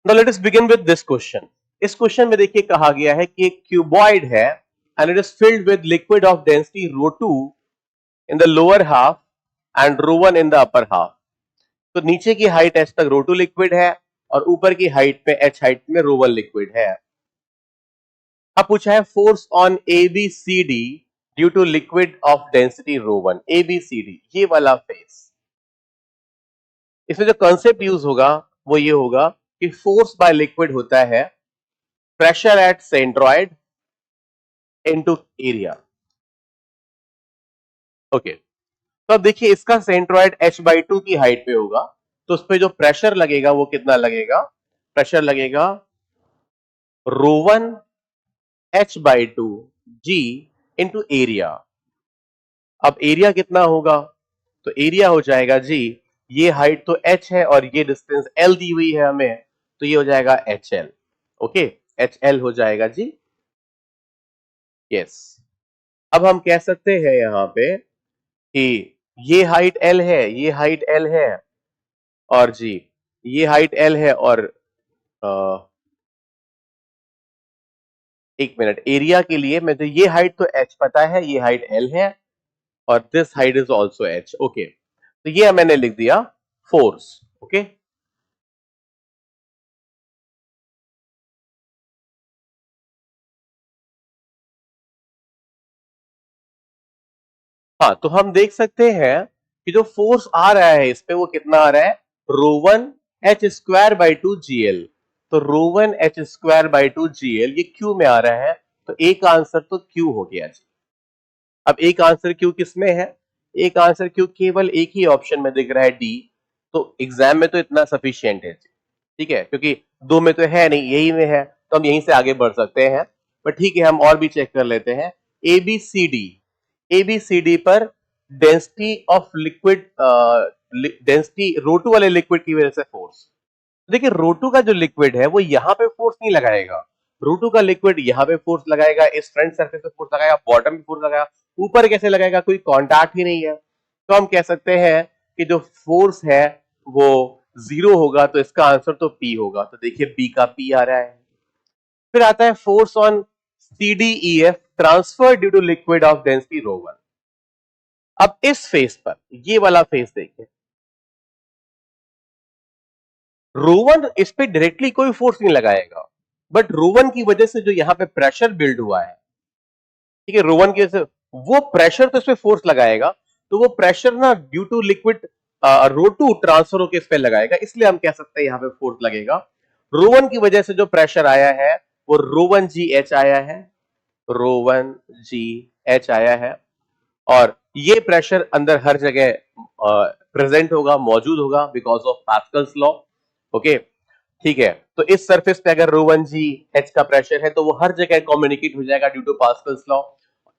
Now let us begin with this question. इस question में देखिए कहा गया है कि एक क्यूबॉइड है and it is filled with liquid of density ρ2 in the lower half and ρ1 in the upper half. तो नीचे की हाइट h तक ρ2 लिक्विड है और ऊपर की हाइट पे h हाइट में ρ1 लिक्विड है. अब पूछा है force on ABCD due to liquid of density ρ1. ABCD ये वाला फेस, इसमें जो कॉन्सेप्ट यूज होगा वो ये होगा कि फोर्स बाय लिक्विड होता है pressure at centroid into area. Okay, तो अब देखिए इसका सेंट्रॉइड h/2 की हाइट पे होगा, तो उस पे जो प्रेशर लगेगा वो कितना लगेगा? प्रेशर लगेगा ρ1 h/2 g इंटू एरिया. अब एरिया कितना होगा? तो एरिया हो जाएगा जी, ये हाइट तो h है और ये डिस्टेंस l दी हुई है हमें, तो ये हो जाएगा HL. ओके, HL हो जाएगा जी. यस, अब हम कह सकते हैं यहां पे कि ये हाइट L है, ये हाइट L है और जी ये हाइट L है और एक मिनट, एरिया के लिए मैं तो ये हाइट तो h पता है, ये हाइट L है और this height is also h. Okay, तो ये मैंने लिख दिया फोर्स. ओके, हाँ, तो हम देख सकते हैं कि जो फोर्स आ रहा है इस पे वो कितना आ रहा है? ρ1 h² / 2 gl. तो ρ1 h² / 2 gl ये क्यू में आ रहा है, तो एक आंसर तो क्यू हो गया जी. अब एक आंसर क्यू किसमें है? एक आंसर क्यू केवल एक ही ऑप्शन में दिख रहा है, डी. तो एग्जाम में तो इतना सफिशिएंट है जी, ठीक है, क्योंकि दो में तो है नहीं, यही में है, तो हम यहीं से आगे बढ़ सकते हैं. पर ठीक है, हम और भी चेक कर लेते हैं. एबीसीडी, एबीसीडी पर डेंसिटी ऑफ लिक्विड, डेंसिटी ρ2 वाले लिक्विड की वजह से फोर्स. देखिए ρ2 का जो लिक्विड है वो यहाँ पे फोर्स नहीं लगाएगा. ρ2 का लिक्विड यहाँ पे फोर्स लगाएगा, इस फ्रंट सरफेस पे फोर्स लगाएगा, बॉटम पे फोर्स लगाएगा, ऊपर कैसे लगाएगा? कोई कांटेक्ट ही नहीं है. तो हम कह सकते हैं कि जो फोर्स है वो जीरो होगा, तो इसका आंसर तो पी होगा. तो देखिए बी का पी आ रहा है. फिर आता है force on CDEF transfer due to liquid of density ρ1. अब इस फेस पर, ये वाला फेस देखिए, ρ1 इस पे डायरेक्टली कोई फोर्स नहीं लगाएगा, बट ρ1 की वजह से जो यहां पे प्रेशर बिल्ड हुआ है, ठीक है, ρ1 की वजह से वो प्रेशर तो इस पे फोर्स लगाएगा, तो वो प्रेशर ना ड्यू टू लिक्विड ρ2 ट्रांसफर होकर इस पे लगाएगा, इसलिए हम कह सकते हैं यहां पे फोर्स लगेगा. ρ1 की वजह से जो प्रेशर आया है वो ρ1GH आया है, ρ1GH आया है, और ये प्रेशर अंदर हर जगह प्रेजेंट होगा, मौजूद होगा, because of Pascal's law. Okay, ठीक है, तो इस सरफेस पे अगर ρ1GH का प्रेशर है तो वो हर जगह कम्युनिकेट हो जाएगा ड्यू टू पास्कल्स लॉ.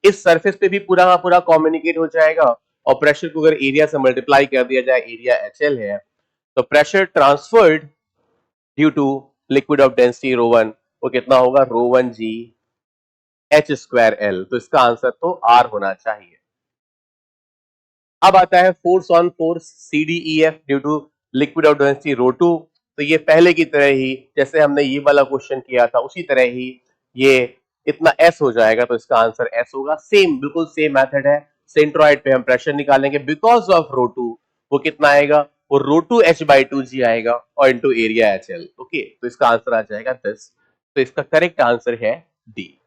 इस सरफेस पे भी पूरा का पूरा कम्युनिकेट हो जाएगा, और प्रेशर को अगर एरिया से मल्टीप्लाई कर दिया जाए, एरिया HL है, तो pressure transferred due to liquid of density ρ1 वो कितना होगा? ρ1GH²L. तो इसका आंसर तो R होना चाहिए. अब आता है force on force CDEF due to liquid of density ρ2. तो ये पहले की तरह ही, जैसे हमने ये वाला क्वेश्चन किया था उसी तरह ही ये इतना S हो जाएगा, तो इसका आंसर S होगा. सेम, बिल्कुल सेम मेथड है. सेंट्रॉइड पे हम प्रेशर निकालेंगे बिकॉज ऑफ ρ2, वो कितना आएगा? वो ρ2 h/2 g आएगा और इनटू एरिया HL. ओके, तो इसका आंसर आ जाएगा 10. तो इसका करेक्ट आंसर है डी.